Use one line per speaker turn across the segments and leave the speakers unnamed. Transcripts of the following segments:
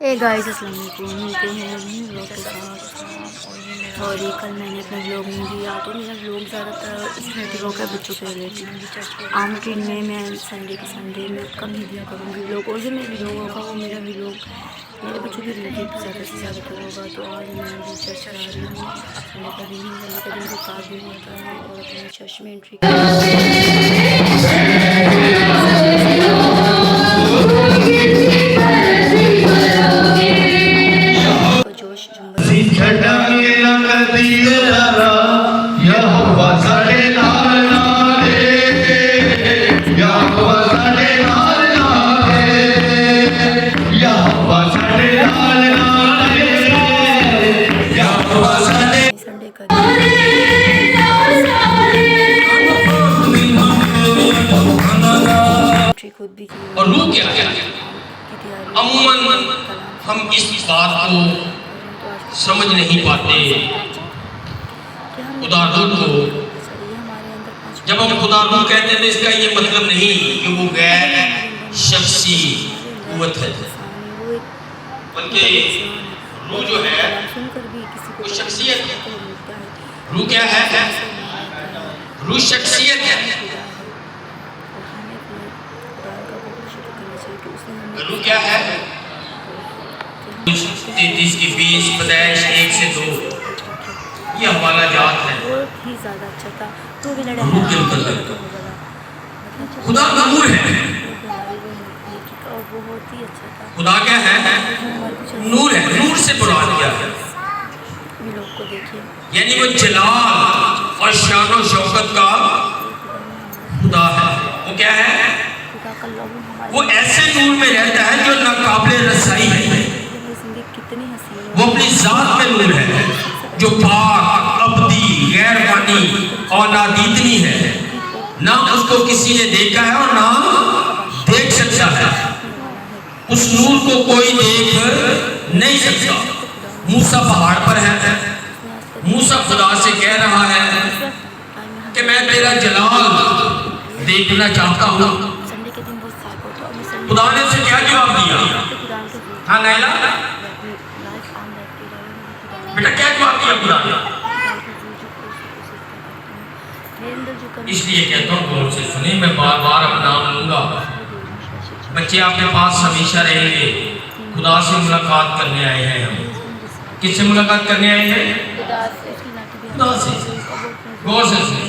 Hey guys अस्सलाम वालेकुम। मिलते हैं नए व्लॉग के साथ। और ये कल मैंने अपना व्लॉग नहीं दिया, तो मेरा व्लॉग ज़्यादातर इस रिलेटेड होगा, बच्चों के रिलेटेड। आम दिन में मैं संडे के संडे में कम ही दिया करूँगी व्लॉग, और जो मेरा व्लॉग होगा वो मेरा व्लॉग मेरे बच्चों के रिलेटेड ज़्यादा से ज़्यादातर होगा। तो आज मैं अभी चर्च जा रही हूँ। संडे का दिन है, संडे का दिन को पास भी होता है और अपने चर्च में एंट्री जोश संडे का खुद भी की
और रूह क्या है? अमूमन हम इस बात को समझ नहीं पाते। खुदा रूह को जब हम खुदा रूह कहते हैं तो इसका ये मतलब नहीं कि वो गैर शख्सी कुव्वत है, बल्कि रूह जो है वो शख्सियत है। रूह क्या है? रूह शख्सियत है। रूह क्या है? 33 की 20 पैदाइश 1 से 2 ये हवाला जात है।
बहुत ही ज़्यादा अच्छा था। तो भी लड़ा
रूह के मतलब खुदा नूर है।
बहुत ही अच्छा था।
खुदा क्या है? नूर है। नूर से मुराद क्या है?
लोग को देखिए,
यानी वो जलाल और शान और शौकत का खुदा है। वो क्या है? वो ऐसे नूर में रहता है जो नाकाबिल रसाई है। वो अपनी जात में नूर है जो पाक, अब्दी, गैरवानी और नादीदनी है। ना उसको किसी ने देखा है और ना देख सकता है। उस नूर को कोई देख नहीं सकता। मूसा पहाड़ पर है। मूसा खुदा से कह रहा है कि मैं तेरा जलाल देखना चाहता हूँ। खुदा ने उसे क्या जवाब दिया? हाँ नैला, बेटा क्या जवाब दिया खुदा ने? इसलिए कहता हूँ गौर से सुने, मैं बार बार अपना नाम लूंगा। बच्चे आपके पास हमेशा रहेंगे। खुदा से मुलाकात करने आए हैं हम। किससे मुलाकात करने आए हैं? खुदा से। गौर से सुने,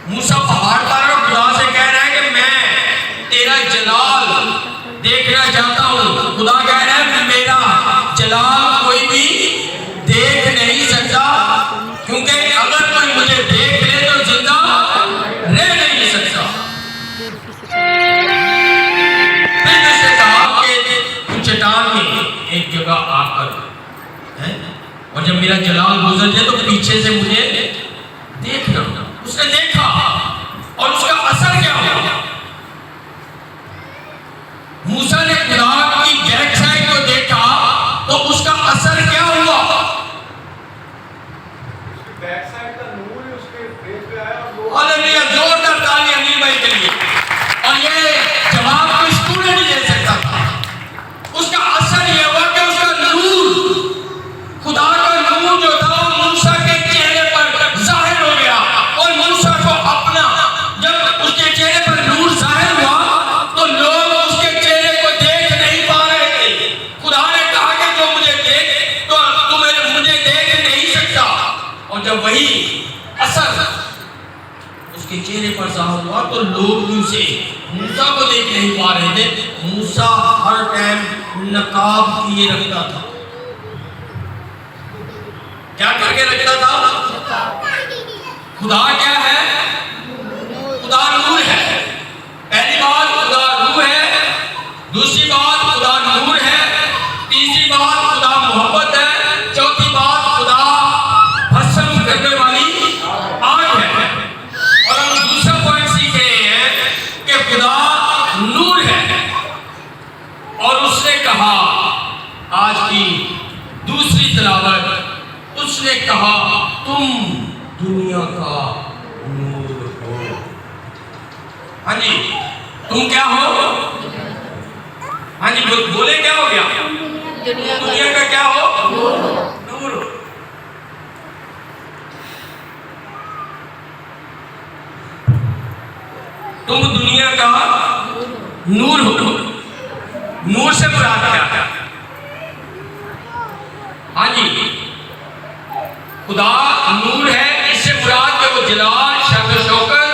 मूसा पहाड़ पर खुदा से कह रहा है कि मैं तेरा जलाल देखना चाहता हूँ। खुदा कह रहा है मेरा जलाल कोई भी देख नहीं सकता, क्योंकि अगर कोई मुझे देख ले तो जिंदा रह नहीं सकता। फिर उसने कहा कि चट्टान में एक जगह आकर है और जब मेरा जलाल गुजर जाए तो पीछे से मुझे देखना। उसने देखा और उसका असर क्या हुआ? मूसा ने खुदा की बैक साइड को देखा तो उसका असर क्या हुआ?
बैक साइड का नूर ही उसके फेस पे आया और
हालेलुया, जोरदार ताली अमीर भाई के लिए। और ये जवाब कोई स्टूडेंट नहीं दे सकता था। उसका असर ये हुआ कि उसका नूर, खुदा का नूर जो था वो मूसा के चेहरे पर जाहिर हो गया। और मूसा को अपना, जब उसके चेहरे पर नूर जाहिर हुआ तो लोग उसके चेहरे को देख नहीं पा रहे थे। खुदा ने कहा कि जो मुझे देख तो तुम्हें मुझे देख नहीं सकता। और जब वही असर उसके चेहरे पर जाहिर हुआ तो लोग उनसे मूसा को देख नहीं पा रहे थे। मूसा हर टाइम नकाब किए रखता था। क्या करके रखता था? खुदा क्या है? खुदा नूर है। पहली बात खुदा रूह है, दूसरी बात खुदा नूर है, तीसरी बात खुदा मोहब्बत है, चौथी बात खुदा भस्म करने वाली आग है। और हम दूसरा पॉइंट सीख रहे हैं कि खुदा नूर है। और उसने कहा, आज की दूसरी तिलावत, उसने कहा तुम दुनिया का नूर हो। हाँ जी, तुम क्या हो? हाँ जी बोले क्या हो गया? दुनिया का क्या हो? नूर हो। तुम दुनिया का नूर हो। नूर से मुराद क्या है? हाँ जी, खुदा नूर है, इससे मुराद के वो जलाल शर्फ शौकत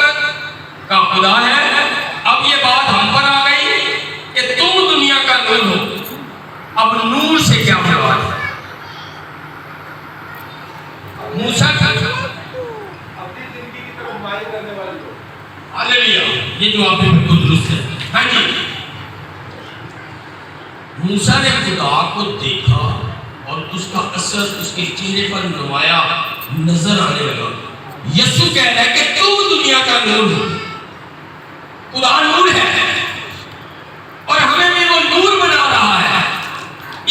का खुदा है। अब ये बात हम पर आ गई कि तुम दुनिया का नूर हो। अब नूर से क्या मुराद है? मूसा का
अपनी जिंदगी की तरफ माइल करने वाले लोग।
हालेलुया, ये जो आपने बिल्कुल दुरुस्त है। हाँ जी, मूसा ने खुदा को देखा और उसका असर उसके चेहरे पर नुमाया नजर आने लगा। यीशु कह रहा है कि तुम दुनिया का नूर हो। खुदा नूर है और हमें भी वो नूर बना रहा है।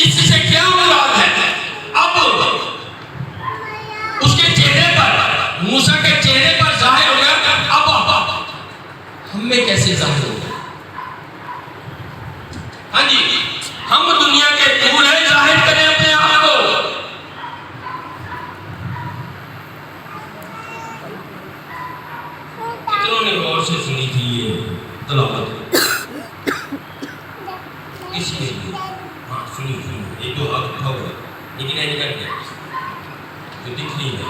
इससे क्या मुराद है? अब उसके चेहरे पर, मूसा के चेहरे पर जाहिर हो गया। अब हमें कैसे जाहिर होगा? हाँ जी, हम दुनिया के नूर है, जाहिर करें अपने आप को। कितनों ने गौर से सुनी थी ये तलावत? किसके लिए? हाँ सुनी सुनी, एक दो हाथ उठा हुआ लेकिन ऐसे कर गया जो दिख नहीं है।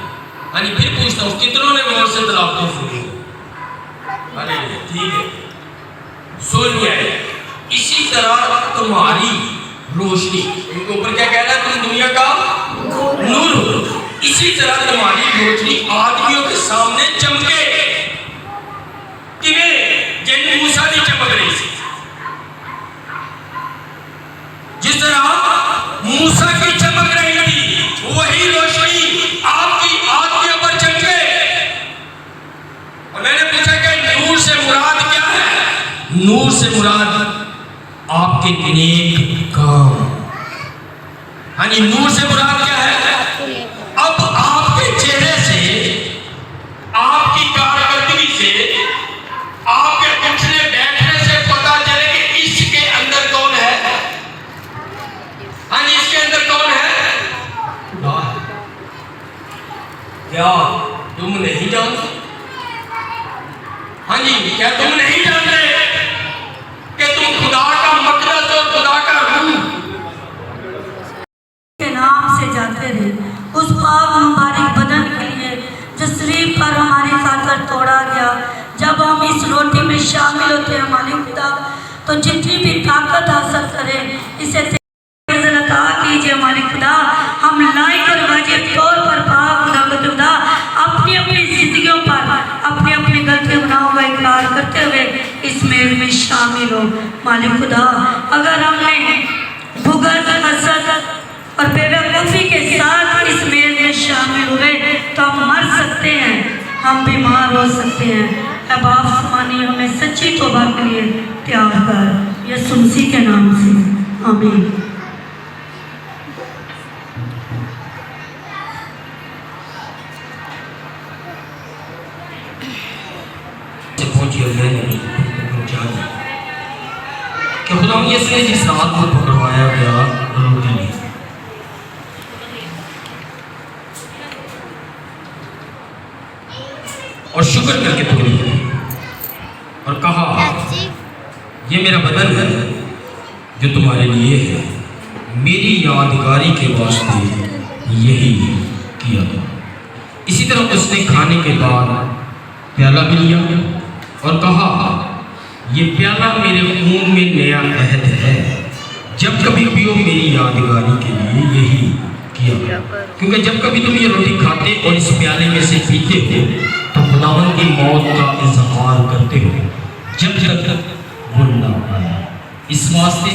हाँ जी, फिर पूछता हूँ, कितनों ने गौर से तलावत सुनी? अरे ठीक है, सुन लिया है। इसी तरह तुम्हारी रोशनी, इनके ऊपर क्या कह रहा है? तुम दुनिया का नूर हो। इसी तरह तुम्हारी रोशनी आदमियों के सामने चमके। किवें? जिन मूसा नहीं चमक रही थी, जिस तरह मूसा की चमक रही थी, वही रोशनी आपकी आदमियों पर चमके। और मैंने पूछा कि नूर से मुराद क्या है? नूर से मुराद आपके नेक काम। हाँ जी, नूर से मुराद क्या है? अब आपके चेहरे से, आपकी कारकर्दगी से, आपके उठने बैठने से पता चले कि इसके अंदर कौन है। हाँ जी, इसके अंदर कौन है? खुदा है। क्या तुम नहीं जानते? हाँ जी, क्या तुम नहीं जानते कि तुम खुदा का मकदस और खुदा का रूह
के नाम से जाते रहे? उस पाक मुबारक बदन के लिए जो शरीफ पर हमारी खातर तोड़ा गया। जब हम इस रोटी में शामिल होते हैं मालिक खुदा, तो जितनी भी ताकत हासिल करें इसे अता कीजिए मालिक खुदा। हम लायक और वाजिब तौर पर पाक खुदा अपनी अपनी जिंदगियों पर अपनी अपनी गलती गुनाहों का इकरार करते हुए इस मेल में शामिल हो मालिक खुदा। अगर हमने भुगत, हसद और बेवकूफ़ी के साथ इस मेल में शामिल हुए तो हम मर सकते हैं, हम बीमार हो सकते हैं। अब आप मानिए, हमें सच्ची तौबा के लिए तैयार कर, यीशु मसीह के नाम से आमीन।
कि खुदा यीशु ने जिस रात को पकड़वाया गया रोटी ली और शुक्र करके टुकड़ी और कहा, ये मेरा बदन है जो तुम्हारे लिए है, मेरी यादगारी के वास्ते यही किया। इसी तरह उसने खाने के बाद प्याला भी लिया और कहा, ये प्याला मेरे खून में नया अहद है, जब कभी पियो मेरी यादगारी के लिए यही किया। क्योंकि जब कभी तुम ये रोटी खाते और इस प्याले में से पीते हो तो खुदावंद की मौत का इज़हार करते हो जब तक वो ना आए। इस वास्ते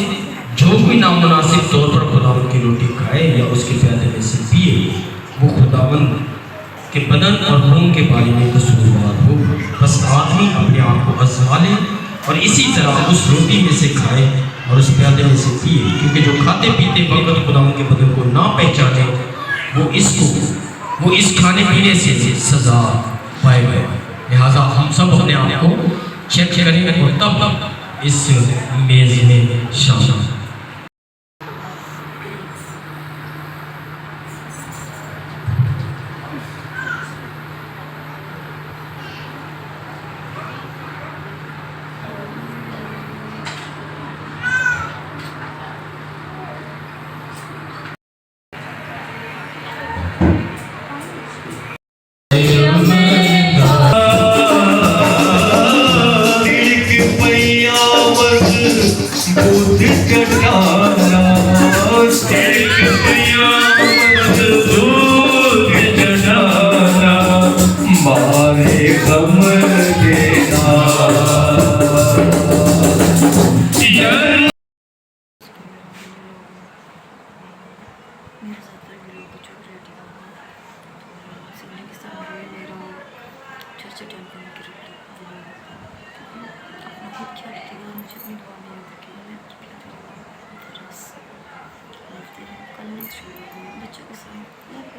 जो कोई नामुनासिब तौर पर खुदावंद की रोटी खाए या उसके प्याले में से पिए, वो खुदावंद के बदन और खून के बारे में कसूरवार हो। बस आदमी अपने आप को आज़मा ले और इसी तरह उस रोटी में से खाए और उस प्याले में से पिए। क्योंकि जो खाते पीते वक्त खुदावंद के बदन को ना पहचाने वो इस खाने पीने से सजा पाएगा। लिहाजा हम सब अपने आप को चेक करें और तब इस मेज में शामिल।
मारे गम देना
मेरे साथ फिर भी लोग कुछ रेडी हो सीने के सामने ले रहा हूँ चर्चा टाइम करने की रोटी अपना खुद ख्याल रखिएगा मुझे अपनी दुआ में याद रखिएगा मैं आपकी प्यारी दुआ बरस कल नेक्स्ट वीडियो बच्चों के साथ